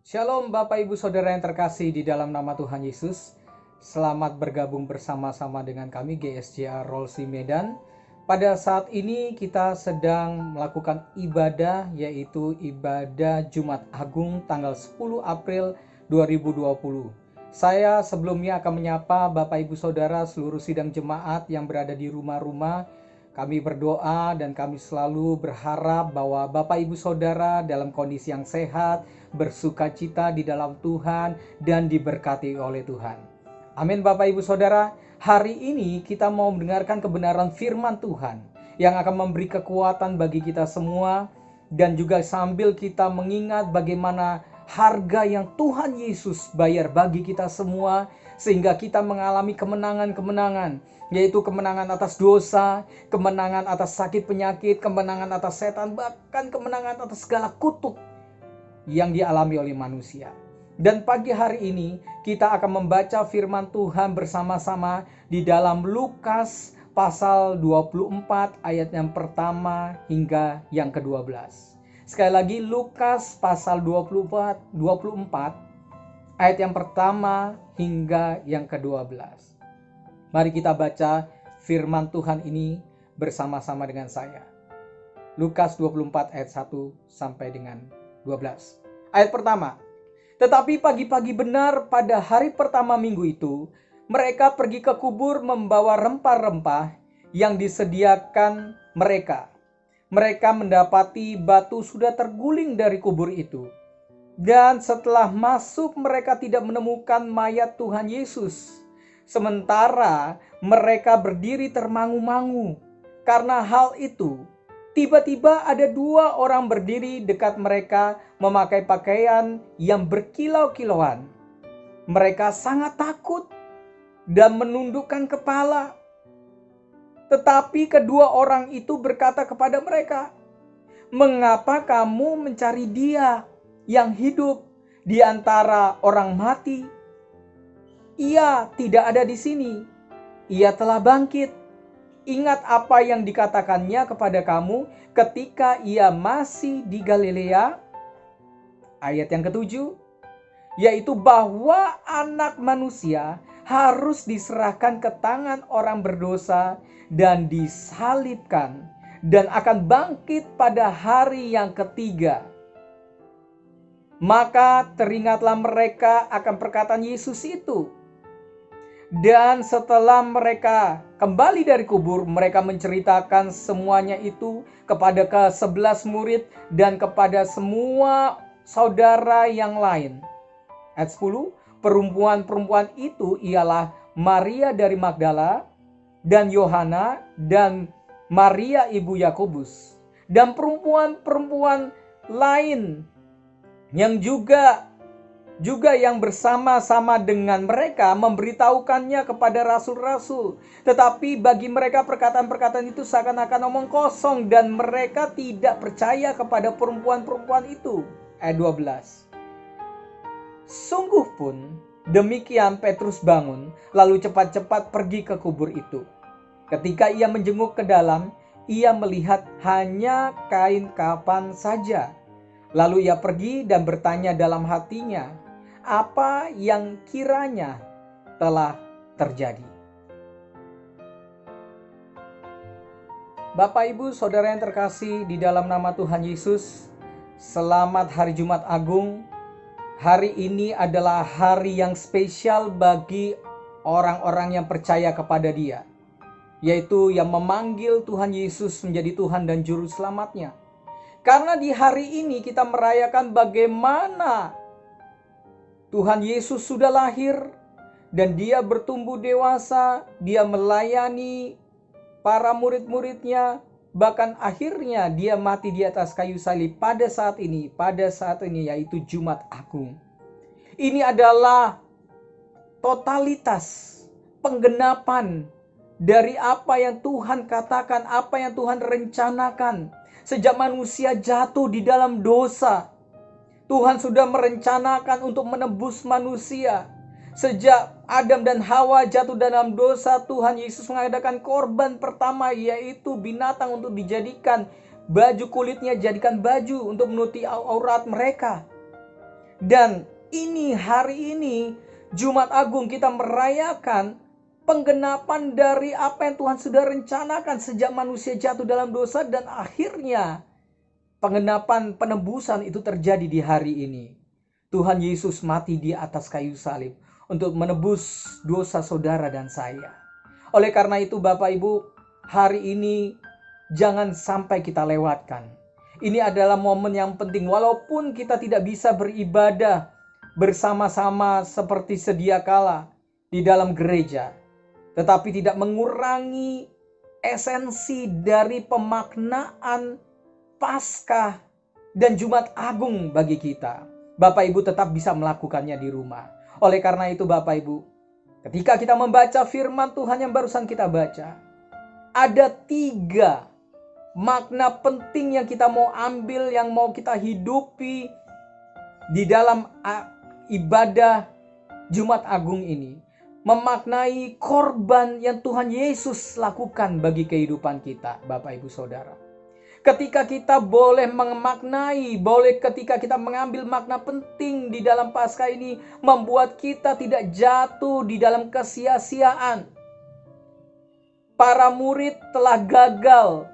Shalom Bapak Ibu Saudara yang terkasih di dalam nama Tuhan Yesus. Selamat bergabung bersama-sama dengan kami GSJA Rolsi Medan. Pada saat ini kita sedang melakukan ibadah, yaitu ibadah Jumat Agung tanggal 10 April 2020. Saya sebelumnya akan menyapa Bapak Ibu Saudara seluruh sidang jemaat yang berada di rumah-rumah. Kami berdoa dan kami selalu berharap bahwa Bapak Ibu Saudara dalam kondisi yang sehat, bersukacita di dalam Tuhan, dan diberkati oleh Tuhan. Amin Bapak Ibu Saudara. Hari ini kita mau mendengarkan kebenaran firman Tuhan yang akan memberi kekuatan bagi kita semua, dan juga sambil kita mengingat bagaimana harga yang Tuhan Yesus bayar bagi kita semua, sehingga kita mengalami kemenangan-kemenangan, yaitu kemenangan atas dosa, kemenangan atas sakit penyakit, kemenangan atas setan, bahkan kemenangan atas segala kutuk yang dialami oleh manusia. Dan pagi hari ini kita akan membaca firman Tuhan bersama-sama di dalam Lukas pasal 24 ayat yang pertama hingga yang ke-12. Sekali lagi Lukas pasal 24 ayat yang pertama hingga yang ke-12. Mari kita baca firman Tuhan ini bersama-sama dengan saya. Lukas 24 ayat 1 sampai dengan 12. Ayat pertama. Tetapi pagi-pagi benar pada hari pertama minggu itu, mereka pergi ke kubur membawa rempah-rempah yang disediakan mereka. Mereka mendapati batu sudah terguling dari kubur itu. Dan setelah masuk mereka tidak menemukan mayat Tuhan Yesus. Sementara mereka berdiri termangu-mangu. Karena hal itu, tiba-tiba ada dua orang berdiri dekat mereka memakai pakaian yang berkilau-kilauan. Mereka sangat takut dan menundukkan kepala. Tetapi kedua orang itu berkata kepada mereka, "Mengapa kamu mencari Dia yang hidup di antara orang mati? Ia tidak ada di sini. Ia telah bangkit. Ingat apa yang dikatakannya kepada kamu ketika ia masih di Galilea." Ayat yang ke-7, yaitu bahwa anak manusia harus diserahkan ke tangan orang berdosa dan disalibkan dan akan bangkit pada hari yang ketiga. Maka teringatlah mereka akan perkataan Yesus itu. Dan setelah mereka kembali dari kubur, mereka menceritakan semuanya itu kepada ke-11 murid dan kepada semua saudara yang lain. Ayat 10, perempuan-perempuan itu ialah Maria dari Magdala dan Yohana dan Maria ibu Yakobus, dan perempuan-perempuan lain yang juga yang bersama-sama dengan mereka memberitahukannya kepada rasul-rasul. Tetapi bagi mereka perkataan-perkataan itu seakan-akan omong kosong dan mereka tidak percaya kepada perempuan-perempuan itu. Ayat 12. Sungguh pun demikian Petrus bangun lalu cepat-cepat pergi ke kubur itu. Ketika ia menjenguk ke dalam, ia melihat hanya kain kafan saja. Lalu ia pergi dan bertanya dalam hatinya apa yang kiranya telah terjadi. Bapak Ibu Saudara yang terkasih di dalam nama Tuhan Yesus, selamat hari Jumat Agung. Hari ini adalah hari yang spesial bagi orang-orang yang percaya kepada Dia, yaitu yang memanggil Tuhan Yesus menjadi Tuhan dan Juru Selamatnya. Karena di hari ini kita merayakan bagaimana Tuhan Yesus sudah lahir dan Dia bertumbuh dewasa, Dia melayani para murid-muridnya, bahkan akhirnya Dia mati di atas kayu salib pada saat ini yaitu Jumat Agung. Ini adalah totalitas penggenapan dari apa yang Tuhan katakan, apa yang Tuhan rencanakan. Sejak manusia jatuh di dalam dosa, Tuhan sudah merencanakan untuk menebus manusia. Sejak Adam dan Hawa jatuh dalam dosa, Tuhan Yesus mengadakan korban pertama, yaitu binatang untuk dijadikan baju kulitnya, jadikan baju untuk menutupi aurat mereka. Dan hari ini Jumat Agung kita merayakan penggenapan dari apa yang Tuhan sudah rencanakan sejak manusia jatuh dalam dosa, dan akhirnya penggenapan penebusan itu terjadi di hari ini. Tuhan Yesus mati di atas kayu salib untuk menebus dosa saudara dan saya. Oleh karena itu Bapak Ibu, hari ini jangan sampai kita lewatkan. Ini adalah momen yang penting, walaupun kita tidak bisa beribadah bersama-sama seperti sedia kala di dalam gereja, tetapi tidak mengurangi esensi dari pemaknaan Paskah dan Jumat Agung bagi kita. Bapak Ibu tetap bisa melakukannya di rumah. Oleh karena itu Bapak Ibu, ketika kita membaca firman Tuhan yang barusan kita baca, ada 3 makna penting yang kita mau ambil, yang mau kita hidupi di dalam ibadah Jumat Agung ini. Memaknai korban yang Tuhan Yesus lakukan bagi kehidupan kita, Bapak Ibu Saudara. Ketika kita boleh memaknai, ketika kita mengambil makna penting di dalam Paskah ini, membuat kita tidak jatuh di dalam kesia-siaan. Para murid telah gagal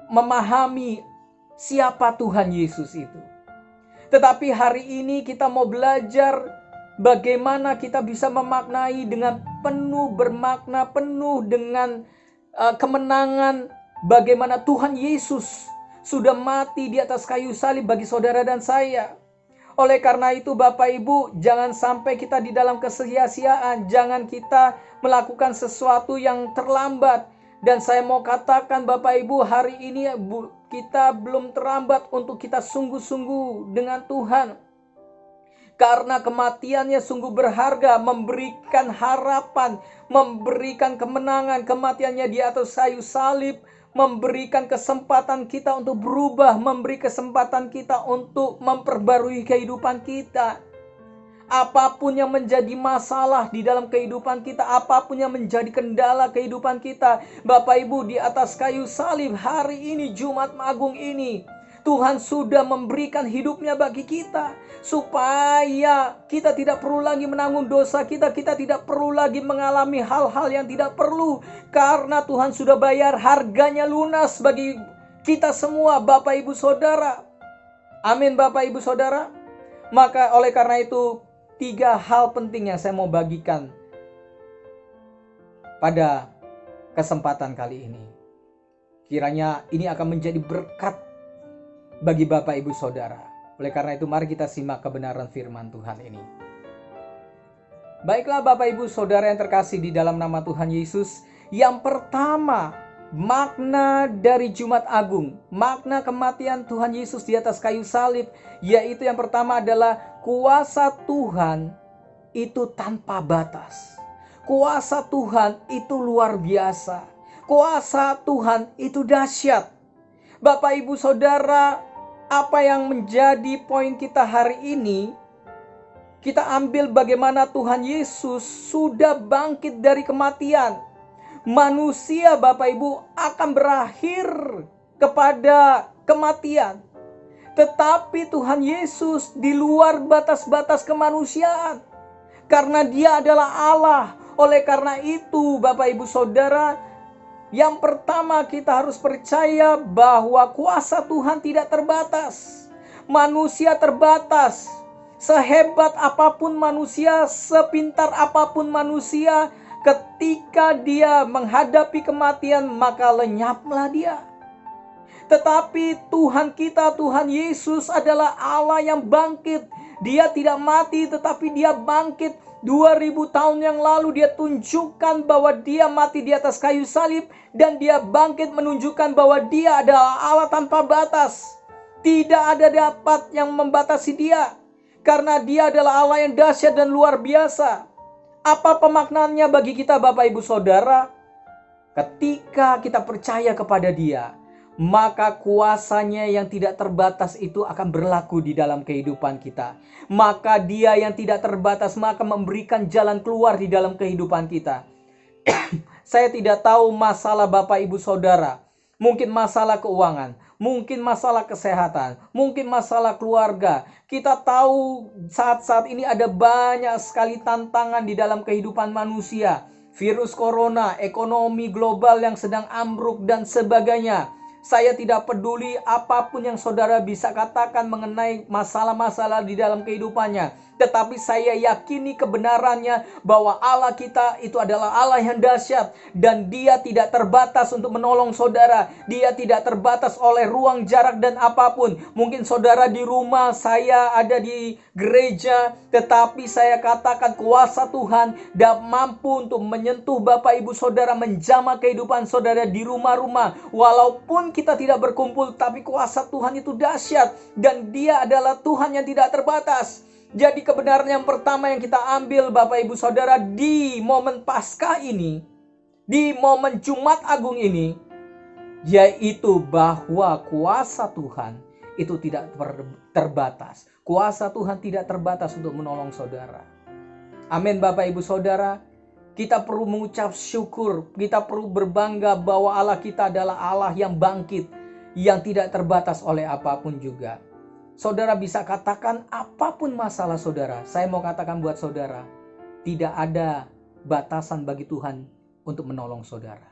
memahami siapa Tuhan Yesus itu. Tetapi hari ini kita mau belajar bagaimana kita bisa memaknai dengan penuh bermakna, penuh dengan kemenangan, bagaimana Tuhan Yesus sudah mati di atas kayu salib bagi saudara dan saya. Oleh karena itu Bapak Ibu, jangan sampai kita di dalam kesia-siaan, jangan kita melakukan sesuatu yang terlambat. Dan saya mau katakan Bapak Ibu, hari ini kita belum terlambat untuk kita sungguh-sungguh dengan Tuhan. Karena kematiannya sungguh berharga, memberikan harapan, memberikan kemenangan. Kematiannya di atas kayu salib memberikan kesempatan kita untuk berubah, memberi kesempatan kita untuk memperbarui kehidupan kita. Apapun yang menjadi masalah di dalam kehidupan kita, apapun yang menjadi kendala kehidupan kita, Bapak Ibu, di atas kayu salib hari ini, Jumat Agung ini, Tuhan sudah memberikan hidupnya bagi kita, supaya kita tidak perlu lagi menanggung dosa kita, kita tidak perlu lagi mengalami hal-hal yang tidak perlu, karena Tuhan sudah bayar harganya lunas bagi kita semua, Bapak Ibu Saudara. Amin Bapak Ibu Saudara. Maka oleh karena itu, 3 hal penting yang saya mau bagikan pada kesempatan kali ini. Kiranya ini akan menjadi berkat bagi Bapak Ibu Saudara. Oleh karena itu mari kita simak kebenaran firman Tuhan ini. Baiklah Bapak Ibu Saudara yang terkasih di dalam nama Tuhan Yesus. Yang pertama, makna dari Jumat Agung, makna kematian Tuhan Yesus di atas kayu salib, yaitu yang pertama adalah kuasa Tuhan itu tanpa batas. Kuasa Tuhan itu luar biasa. Kuasa Tuhan itu dahsyat. Bapak Ibu Saudara, apa yang menjadi poin kita hari ini? Kita ambil bagaimana Tuhan Yesus sudah bangkit dari kematian. Manusia Bapak Ibu akan berakhir kepada kematian. Tetapi Tuhan Yesus di luar batas-batas kemanusiaan. Karena Dia adalah Allah. Oleh karena itu Bapak Ibu Saudara, yang pertama kita harus percaya bahwa kuasa Tuhan tidak terbatas. Manusia terbatas. Sehebat apapun manusia, sepintar apapun manusia, ketika dia menghadapi kematian maka lenyaplah dia. Tetapi Tuhan kita, Tuhan Yesus adalah Allah yang bangkit. Dia tidak mati tetapi Dia bangkit. 2000 tahun yang lalu Dia tunjukkan bahwa Dia mati di atas kayu salib. Dan Dia bangkit menunjukkan bahwa Dia adalah Allah tanpa batas. Tidak ada dapat yang membatasi Dia. Karena Dia adalah Allah yang dahsyat dan luar biasa. Apa pemaknaannya bagi kita Bapak Ibu Saudara? Ketika kita percaya kepada Dia, maka kuasanya yang tidak terbatas itu akan berlaku di dalam kehidupan kita. Maka Dia yang tidak terbatas maka memberikan jalan keluar di dalam kehidupan kita. Saya tidak tahu masalah Bapak Ibu Saudara. Mungkin masalah keuangan, mungkin masalah kesehatan, mungkin masalah keluarga. Kita tahu saat-saat ini ada banyak sekali tantangan di dalam kehidupan manusia. Virus corona, ekonomi global yang sedang ambruk dan sebagainya. Saya tidak peduli apapun yang saudara bisa katakan mengenai masalah-masalah di dalam kehidupannya. Tetapi saya yakini kebenarannya bahwa Allah kita itu adalah Allah yang dahsyat. Dan Dia tidak terbatas untuk menolong saudara. Dia tidak terbatas oleh ruang, jarak, dan apapun. Mungkin saudara di rumah, saya ada di gereja. Tetapi saya katakan kuasa Tuhan dan mampu untuk menyentuh Bapak Ibu Saudara, menjamah kehidupan saudara di rumah-rumah. Walaupun kita tidak berkumpul, tapi kuasa Tuhan itu dahsyat. Dan Dia adalah Tuhan yang tidak terbatas. Jadi kebenaran yang pertama yang kita ambil Bapak Ibu Saudara di momen Paskah ini, di momen Jumat Agung ini, yaitu bahwa kuasa Tuhan itu tidak terbatas. Kuasa Tuhan tidak terbatas untuk menolong saudara. Amin Bapak Ibu Saudara. Kita perlu mengucap syukur, kita perlu berbangga bahwa Allah kita adalah Allah yang bangkit, yang tidak terbatas oleh apapun juga. Saudara bisa katakan apapun masalah saudara. Saya mau katakan buat saudara, tidak ada batasan bagi Tuhan untuk menolong saudara.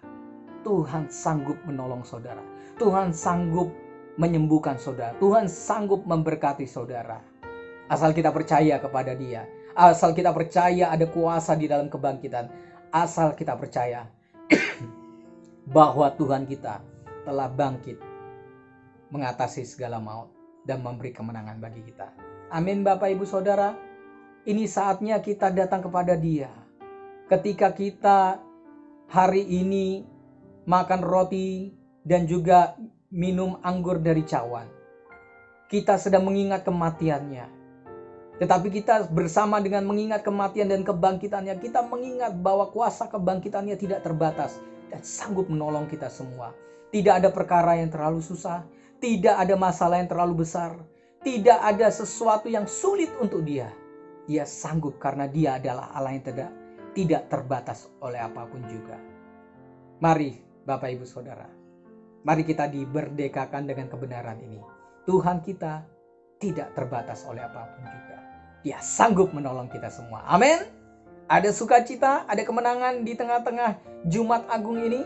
Tuhan sanggup menolong saudara. Tuhan sanggup menyembuhkan saudara. Tuhan sanggup memberkati saudara. Asal kita percaya kepada Dia. Asal kita percaya ada kuasa di dalam kebangkitan. Asal kita percaya bahwa Tuhan kita telah bangkit mengatasi segala maut dan memberi kemenangan bagi kita. Amin Bapak Ibu Saudara. Ini saatnya kita datang kepada Dia. Ketika kita hari ini makan roti dan juga minum anggur dari cawan, kita sedang mengingat kematiannya. Tetapi kita bersama dengan mengingat kematian dan kebangkitannya, kita mengingat bahwa kuasa kebangkitannya tidak terbatas dan sanggup menolong kita semua. Tidak ada perkara yang terlalu susah, tidak ada masalah yang terlalu besar, tidak ada sesuatu yang sulit untuk Dia. Dia sanggup karena Dia adalah Allah yang tidak terbatas oleh apapun juga. Mari Bapak Ibu Saudara, mari kita diberdekakan dengan kebenaran ini. Tuhan kita tidak terbatas oleh apapun juga. Dia sanggup menolong kita semua. Amin. Ada sukacita, ada kemenangan di tengah-tengah Jumat Agung ini.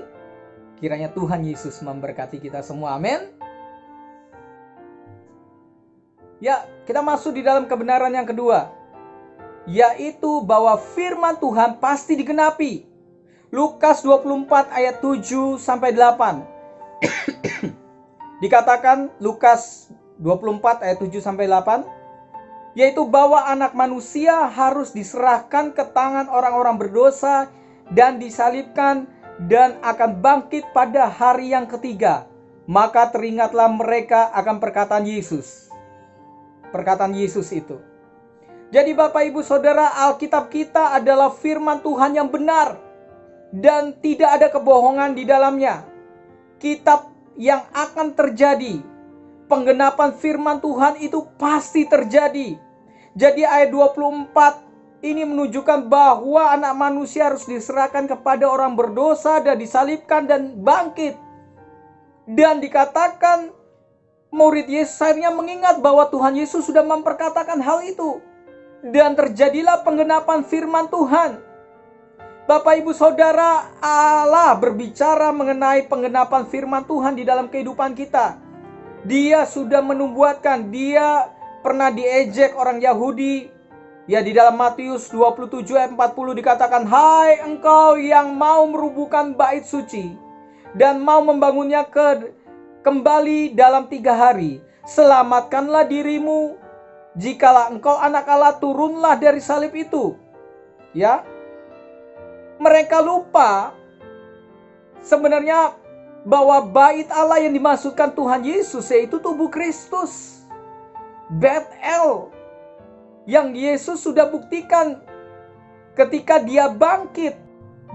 Kiranya Tuhan Yesus memberkati kita semua. Amin. Ya, kita masuk di dalam kebenaran yang kedua, yaitu bahwa firman Tuhan pasti digenapi. Lukas 24 ayat 7 sampai 8. Dikatakan Lukas 24 ayat 7 sampai 8, yaitu bahwa anak manusia harus diserahkan ke tangan orang-orang berdosa dan disalibkan dan akan bangkit pada hari yang ketiga. Maka teringatlah mereka akan perkataan Yesus. Perkataan Yesus itu. Jadi Bapak Ibu Saudara, Alkitab kita adalah firman Tuhan yang benar dan tidak ada kebohongan di dalamnya. Kitab yang akan terjadi, penggenapan firman Tuhan itu pasti terjadi. Jadi ayat 24 ini menunjukkan bahwa anak manusia harus diserahkan kepada orang berdosa dan disalibkan dan bangkit. Dan dikatakan murid Yesus akhirnya mengingat bahwa Tuhan Yesus sudah memperkatakan hal itu. Dan terjadilah penggenapan firman Tuhan. Bapak Ibu Saudara, Allah berbicara mengenai penggenapan firman Tuhan di dalam kehidupan kita. Dia sudah menubuatkan, Dia pernah diejek orang Yahudi. Ya, di dalam Matius 27 ayat 40 dikatakan, "Hai engkau yang mau merubuhkan bait suci dan mau membangunnya kembali dalam 3 hari, selamatkanlah dirimu. Jikalau engkau anak Allah, turunlah dari salib itu." Ya, mereka lupa sebenarnya bahwa bait Allah yang dimaksudkan Tuhan Yesus yaitu tubuh Kristus, Betel, yang Yesus sudah buktikan ketika Dia bangkit.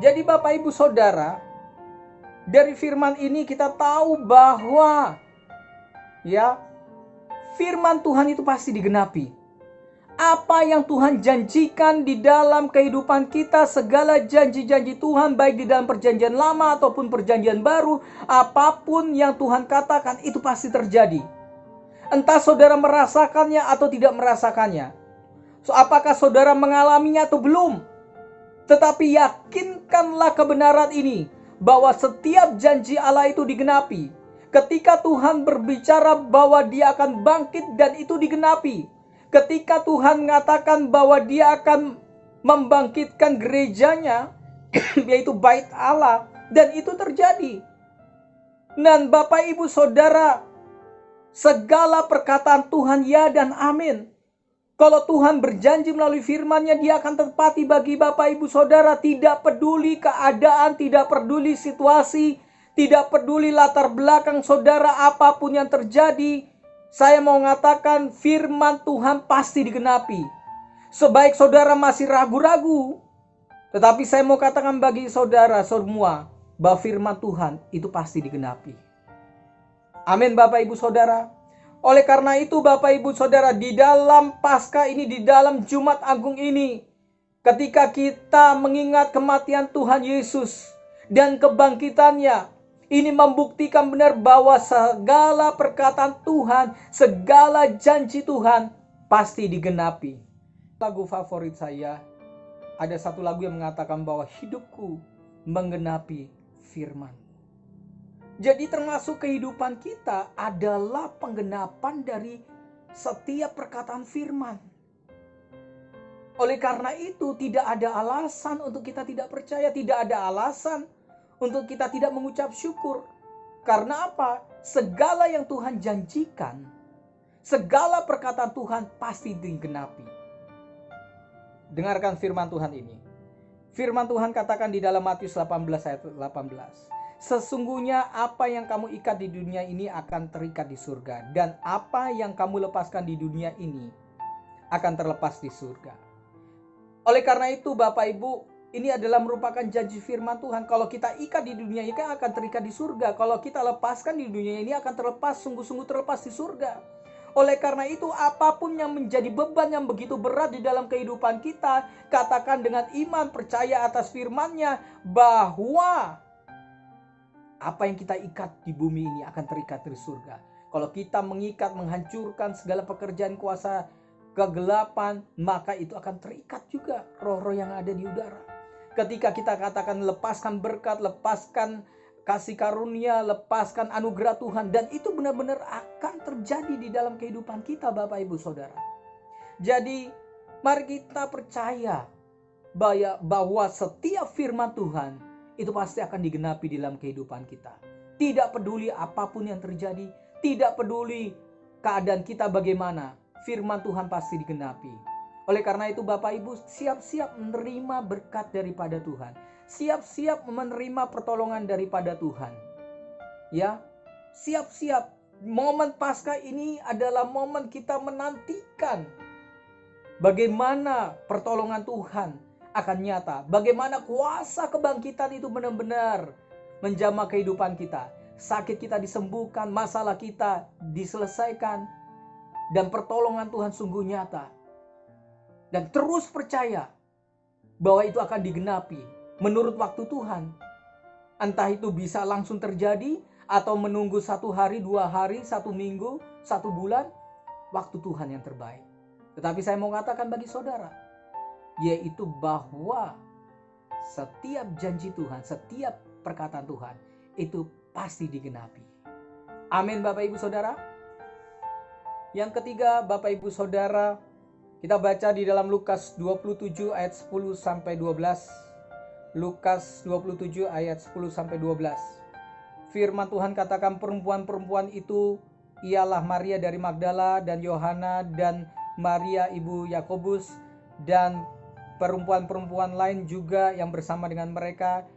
Jadi Bapak Ibu Saudara, dari firman ini kita tahu bahwa ya, firman Tuhan itu pasti digenapi. Apa yang Tuhan janjikan di dalam kehidupan kita, segala janji-janji Tuhan, baik di dalam perjanjian lama ataupun perjanjian baru, apapun yang Tuhan katakan itu pasti terjadi. Entah saudara merasakannya atau tidak merasakannya. Apakah saudara mengalaminya atau belum? Tetapi yakinkanlah kebenaran ini, bahwa setiap janji Allah itu digenapi. Ketika Tuhan berbicara bahwa Dia akan bangkit dan itu digenapi. Ketika Tuhan mengatakan bahwa Dia akan membangkitkan gerejanya, yaitu bait Allah, dan itu terjadi. Dan Bapak Ibu Saudara, segala perkataan Tuhan ya dan amin. Kalau Tuhan berjanji melalui firman-Nya, Dia akan tepati bagi Bapak Ibu Saudara. Tidak peduli keadaan, tidak peduli situasi, tidak peduli latar belakang saudara, apapun yang terjadi, saya mau mengatakan firman Tuhan pasti digenapi. Sebaik saudara masih ragu-ragu, tetapi saya mau katakan bagi saudara semua, bahwa firman Tuhan itu pasti digenapi. Amin Bapak Ibu Saudara. Oleh karena itu Bapak Ibu Saudara, di dalam Paskah ini, di dalam Jumat Agung ini, ketika kita mengingat kematian Tuhan Yesus dan kebangkitannya, ini membuktikan benar bahwa segala perkataan Tuhan, segala janji Tuhan pasti digenapi. Lagu favorit saya, ada satu lagu yang mengatakan bahwa hidupku menggenapi firman. Jadi termasuk kehidupan kita adalah penggenapan dari setiap perkataan firman. Oleh karena itu tidak ada alasan untuk kita tidak percaya, tidak ada alasan untuk kita tidak mengucap syukur. Karena apa? Segala yang Tuhan janjikan, segala perkataan Tuhan pasti digenapi. Dengarkan firman Tuhan ini. Firman Tuhan katakan di dalam Matius 18 ayat 18. Sesungguhnya apa yang kamu ikat di dunia ini akan terikat di surga. Dan apa yang kamu lepaskan di dunia ini akan terlepas di surga. Oleh karena itu Bapak Ibu, ini adalah merupakan janji firman Tuhan. Kalau kita ikat di dunia ini akan terikat di surga. Kalau kita lepaskan di dunia ini akan terlepas, sungguh-sungguh terlepas di surga. Oleh karena itu apapun yang menjadi beban yang begitu berat di dalam kehidupan kita, katakan dengan iman, percaya atas firman-Nya bahwa apa yang kita ikat di bumi ini akan terikat di surga. Kalau kita mengikat, menghancurkan segala pekerjaan kuasa kegelapan, maka itu akan terikat juga roh-roh yang ada di udara. Ketika kita katakan lepaskan berkat, lepaskan kasih karunia, lepaskan anugerah Tuhan, dan itu benar-benar akan terjadi di dalam kehidupan kita Bapak Ibu Saudara. Jadi mari kita percaya bahwa setiap firman Tuhan itu pasti akan digenapi di dalam kehidupan kita. Tidak peduli apapun yang terjadi, tidak peduli keadaan kita bagaimana, firman Tuhan pasti digenapi. Oleh karena itu Bapak Ibu siap-siap menerima berkat daripada Tuhan. Siap-siap menerima pertolongan daripada Tuhan. Ya, siap-siap. Momen Paskah ini adalah momen kita menantikan bagaimana pertolongan Tuhan akan nyata. Bagaimana kuasa kebangkitan itu benar-benar menjamah kehidupan kita. Sakit kita disembuhkan, masalah kita diselesaikan, dan pertolongan Tuhan sungguh nyata. Dan terus percaya bahwa itu akan digenapi menurut waktu Tuhan. Entah itu bisa langsung terjadi atau menunggu 1 hari, 2 hari, 1 minggu, 1 bulan. Waktu Tuhan yang terbaik. Tetapi saya mau katakan bagi saudara, yaitu bahwa setiap janji Tuhan, setiap perkataan Tuhan itu pasti digenapi. Amin Bapak Ibu Saudara. Yang ketiga Bapak Ibu Saudara, kita baca di dalam Lukas 27 ayat 10 sampai 12. Lukas 27 ayat 10 sampai 12. Firman Tuhan katakan perempuan-perempuan itu ialah Maria dari Magdala dan Yohana dan Maria ibu Yakobus dan perempuan-perempuan lain juga yang bersama dengan mereka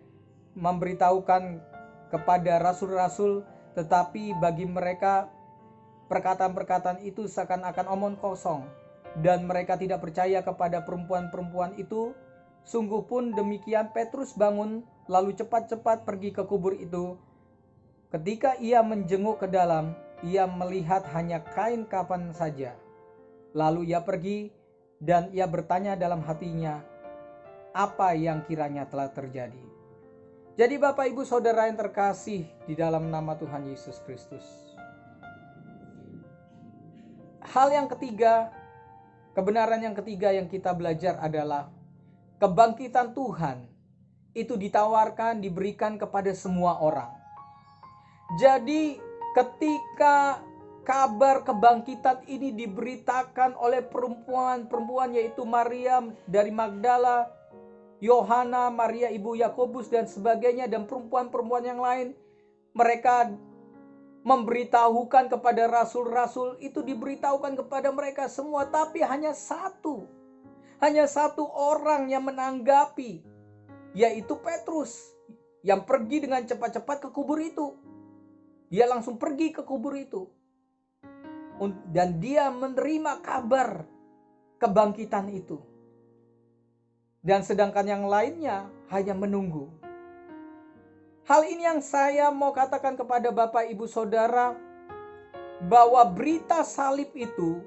memberitahukan kepada rasul-rasul, tetapi bagi mereka perkataan-perkataan itu seakan-akan omong kosong. Dan mereka tidak percaya kepada perempuan-perempuan itu. Sungguh pun demikian Petrus bangun lalu cepat-cepat pergi ke kubur itu. Ketika ia menjenguk ke dalam, ia melihat hanya kain kafan saja. Lalu ia pergi dan ia bertanya dalam hatinya apa yang kiranya telah terjadi. Jadi Bapak Ibu Saudara yang terkasih di dalam nama Tuhan Yesus Kristus, hal yang ketiga, kebenaran yang ketiga yang kita belajar adalah kebangkitan Tuhan itu ditawarkan, diberikan kepada semua orang. Jadi ketika kabar kebangkitan ini diberitakan oleh perempuan-perempuan, yaitu Maria dari Magdala, Yohana, Maria ibu Yakobus dan sebagainya, dan perempuan-perempuan yang lain, mereka memberitahukan kepada rasul-rasul, itu diberitahukan kepada mereka semua, tapi hanya satu orang yang menanggapi, yaitu Petrus, yang pergi dengan cepat-cepat ke kubur itu. Dia langsung pergi ke kubur itu, dan dia menerima kabar kebangkitan itu. Dan sedangkan yang lainnya hanya menunggu. Hal ini yang saya mau katakan kepada Bapak Ibu Saudara, bahwa berita salib itu,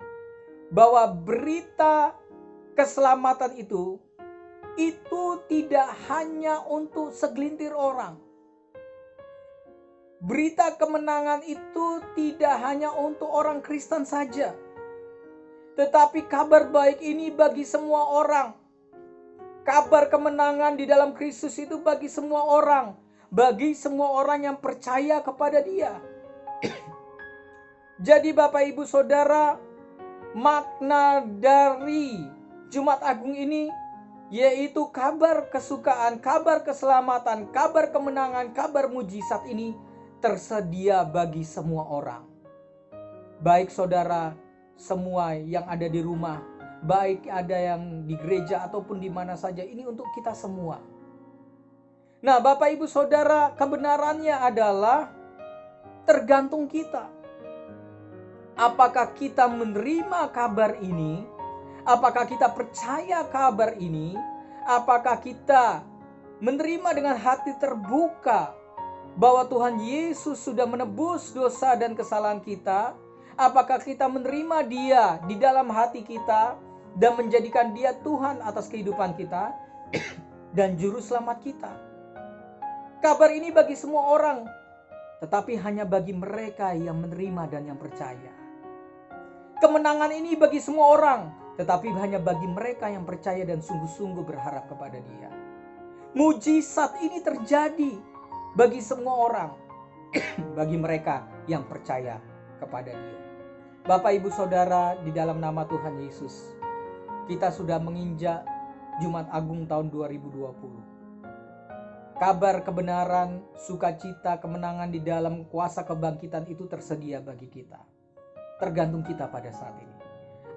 bahwa berita keselamatan itu tidak hanya untuk segelintir orang. Berita kemenangan itu tidak hanya untuk orang Kristen saja, tetapi kabar baik ini bagi semua orang. Kabar kemenangan di dalam Kristus itu bagi semua orang, bagi semua orang yang percaya kepada Dia. Jadi Bapak Ibu Saudara, makna dari Jumat Agung ini yaitu kabar kesukaan, kabar keselamatan, kabar kemenangan, kabar mujizat ini tersedia bagi semua orang. Baik saudara semua yang ada di rumah, baik ada yang di gereja ataupun di mana saja, ini untuk kita semua. Nah Bapak Ibu Saudara, kebenarannya adalah tergantung kita. Apakah kita menerima kabar ini? Apakah kita percaya kabar ini? Apakah kita menerima dengan hati terbuka bahwa Tuhan Yesus sudah menebus dosa dan kesalahan kita? Apakah kita menerima Dia di dalam hati kita dan menjadikan Dia Tuhan atas kehidupan kita dan juru selamat kita? Kabar ini bagi semua orang, tetapi hanya bagi mereka yang menerima dan yang percaya. Kemenangan ini bagi semua orang, tetapi hanya bagi mereka yang percaya dan sungguh-sungguh berharap kepada Dia. Mujizat ini terjadi bagi semua orang, bagi mereka yang percaya kepada Dia. Bapak Ibu Saudara, di dalam nama Tuhan Yesus, kita sudah menginjak Jumat Agung tahun 2020. Kabar kebenaran, sukacita, kemenangan di dalam kuasa kebangkitan itu tersedia bagi kita. Tergantung kita pada saat ini.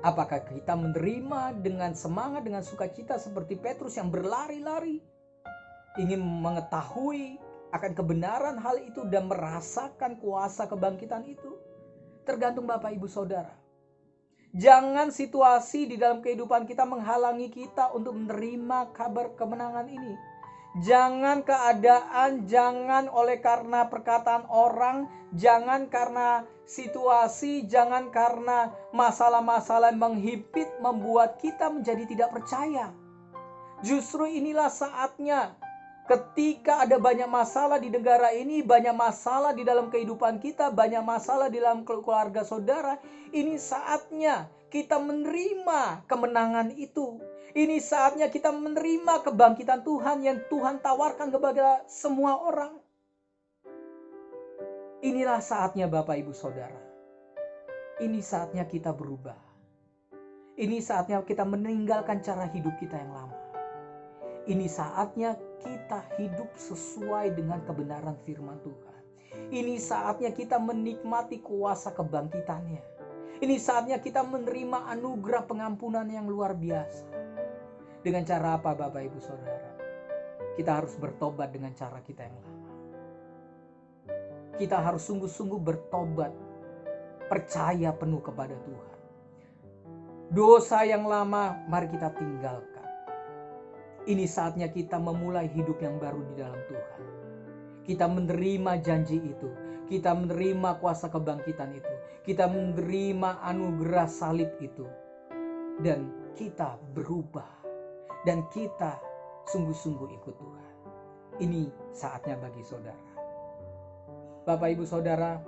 Apakah kita menerima dengan semangat, dengan sukacita seperti Petrus yang berlari-lari, ingin mengetahui akan kebenaran hal itu dan merasakan kuasa kebangkitan itu? Tergantung Bapak Ibu Saudara. Jangan situasi di dalam kehidupan kita menghalangi kita untuk menerima kabar kemenangan ini. Jangan keadaan, jangan oleh karena perkataan orang, jangan karena situasi, jangan karena masalah-masalah menghimpit membuat kita menjadi tidak percaya. Justru inilah saatnya. Ketika ada banyak masalah di negara ini, banyak masalah di dalam kehidupan kita, banyak masalah di dalam keluarga saudara, ini saatnya kita menerima kemenangan itu. Ini saatnya kita menerima kebangkitan Tuhan yang Tuhan tawarkan kepada semua orang. Inilah saatnya Bapak Ibu Saudara. Ini saatnya kita berubah. Ini saatnya kita meninggalkan cara hidup kita yang lama. Ini saatnya kita hidup sesuai dengan kebenaran firman Tuhan. Ini saatnya kita menikmati kuasa kebangkitannya. Ini saatnya kita menerima anugerah pengampunan yang luar biasa. Dengan cara apa Bapak Ibu Saudara? Kita harus bertobat dengan cara kita yang lama. Kita harus sungguh-sungguh bertobat, percaya penuh kepada Tuhan. Dosa yang lama mari kita tinggalkan. Ini saatnya kita memulai hidup yang baru di dalam Tuhan. Kita menerima janji itu. Kita menerima kuasa kebangkitan itu. Kita menerima anugerah salib itu. dan kita berubah dan kita sungguh-sungguh ikut Tuhan. Ini saatnya bagi saudara. Bapak Ibu Saudara,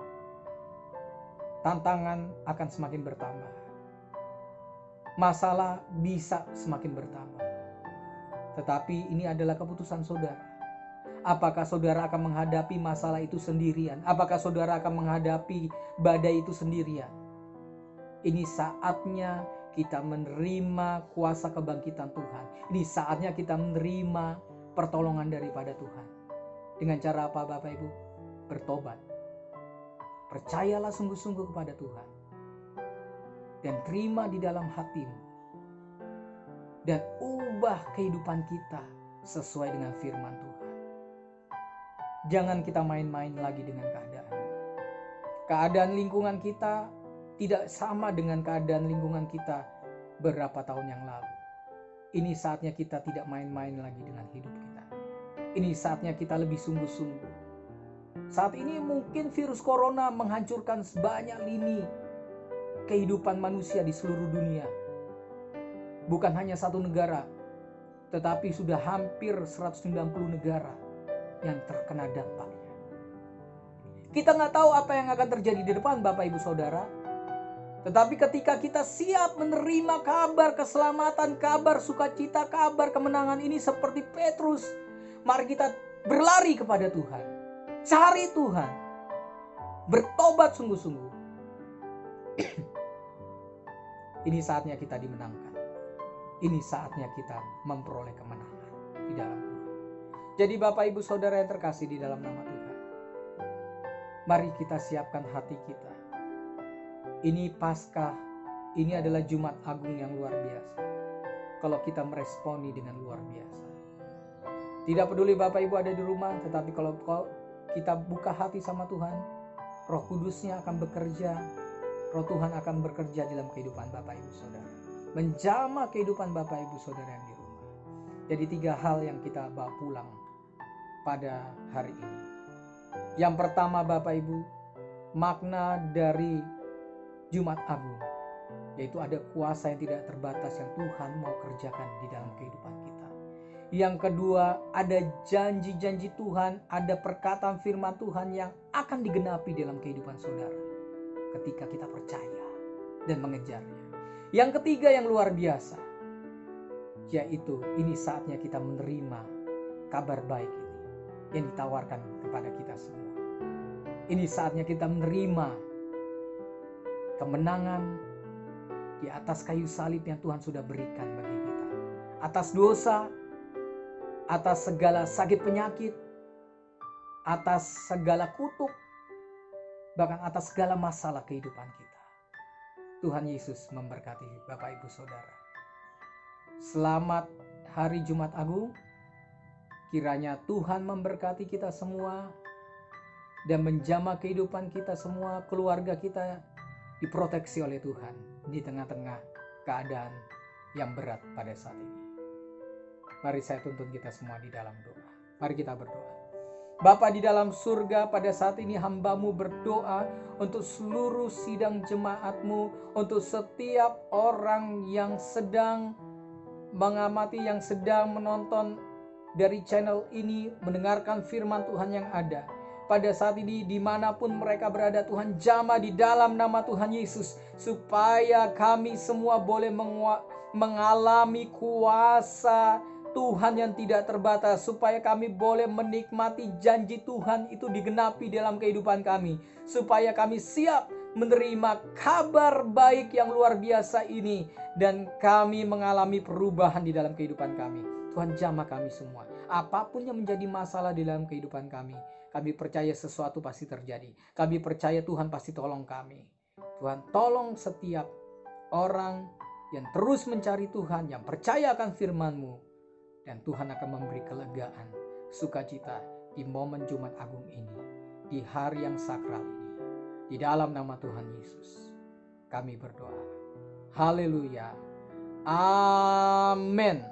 tantangan akan semakin bertambah. Masalah bisa semakin bertambah. Tetapi ini adalah keputusan saudara. Apakah saudara akan menghadapi masalah itu sendirian? Apakah saudara akan menghadapi badai itu sendirian? Ini saatnya kita menerima kuasa kebangkitan Tuhan. Ini saatnya kita menerima pertolongan daripada Tuhan. Dengan cara apa Bapak Ibu? Bertobat. Percayalah sungguh-sungguh kepada Tuhan. Dan terima di dalam hatimu. Dan ubah kehidupan kita sesuai dengan firman Tuhan. Jangan kita main-main lagi dengan keadaan. Keadaan lingkungan kita tidak sama dengan keadaan lingkungan kita beberapa tahun yang lalu. Ini saatnya kita tidak main-main lagi dengan hidup kita. Ini saatnya kita lebih sungguh-sungguh. Saat ini mungkin virus corona menghancurkan sebanyak lini kehidupan manusia di seluruh dunia. Bukan hanya satu negara, tetapi sudah hampir 190 negara yang terkena dampaknya. Kita nggak tahu apa yang akan terjadi di depan Bapak Ibu Saudara. Tetapi ketika kita siap menerima kabar keselamatan, kabar sukacita, kabar kemenangan ini seperti Petrus, mari kita berlari kepada Tuhan. Cari Tuhan. Bertobat sungguh-sungguh. Ini saatnya kita dimenangkan. Ini saatnya kita memperoleh kemenangan di dalam Tuhan. Jadi Bapak Ibu Saudara yang terkasih di dalam nama Tuhan, mari kita siapkan hati kita. Ini Paskah, ini adalah Jumat Agung yang luar biasa. Kalau kita meresponi dengan luar biasa. Tidak peduli Bapak Ibu ada di rumah, tetapi kalau kita buka hati sama Tuhan, Roh Kudusnya akan bekerja, Roh Tuhan akan bekerja dalam kehidupan Bapak Ibu Saudara. Menjamah kehidupan Bapak Ibu Saudara yang di rumah. Jadi 3 hal yang kita bawa pulang pada hari ini. Yang pertama Bapak Ibu, makna dari Jumat Agung, yaitu ada kuasa yang tidak terbatas yang Tuhan mau kerjakan di dalam kehidupan kita. Yang kedua, ada janji-janji Tuhan, ada perkataan firman Tuhan yang akan digenapi dalam kehidupan saudara ketika kita percaya dan mengejarnya. Yang ketiga yang luar biasa, yaitu ini saatnya kita menerima kabar baik ini yang ditawarkan kepada kita semua. Ini saatnya kita menerima kemenangan di atas kayu salib yang Tuhan sudah berikan bagi kita. Atas dosa, atas segala sakit penyakit, atas segala kutuk, bahkan atas segala masalah kehidupan kita. Tuhan Yesus memberkati Bapak Ibu Saudara. Selamat hari Jumat Agung. Kiranya Tuhan memberkati kita semua dan menjamah kehidupan kita semua, keluarga kita diproteksi oleh Tuhan di tengah-tengah keadaan yang berat pada saat ini. Mari saya tuntun kita semua di dalam doa. Mari kita berdoa. Bapa di dalam surga, pada saat ini hamba-Mu berdoa untuk seluruh sidang jemaat-Mu, untuk setiap orang yang sedang mengamati, yang sedang menonton dari channel ini, mendengarkan firman Tuhan yang ada. Pada saat ini dimanapun mereka berada, Tuhan jamah di dalam nama Tuhan Yesus, supaya kami semua boleh mengalami kuasa Tuhan yang tidak terbatas, supaya kami boleh menikmati janji Tuhan itu digenapi dalam kehidupan kami, supaya kami siap menerima kabar baik yang luar biasa ini, dan kami mengalami perubahan di dalam kehidupan kami. Tuhan jamah kami semua. Apapun yang menjadi masalah di dalam kehidupan kami percaya sesuatu pasti terjadi. Kami percaya Tuhan pasti tolong kami. Tuhan tolong setiap orang yang terus mencari Tuhan, yang percaya akan firman-Mu. Dan Tuhan akan memberi kelegaan, sukacita di momen Jumat Agung ini, di hari yang sakral ini. Di dalam nama Tuhan Yesus, kami berdoa. Haleluya. Amin.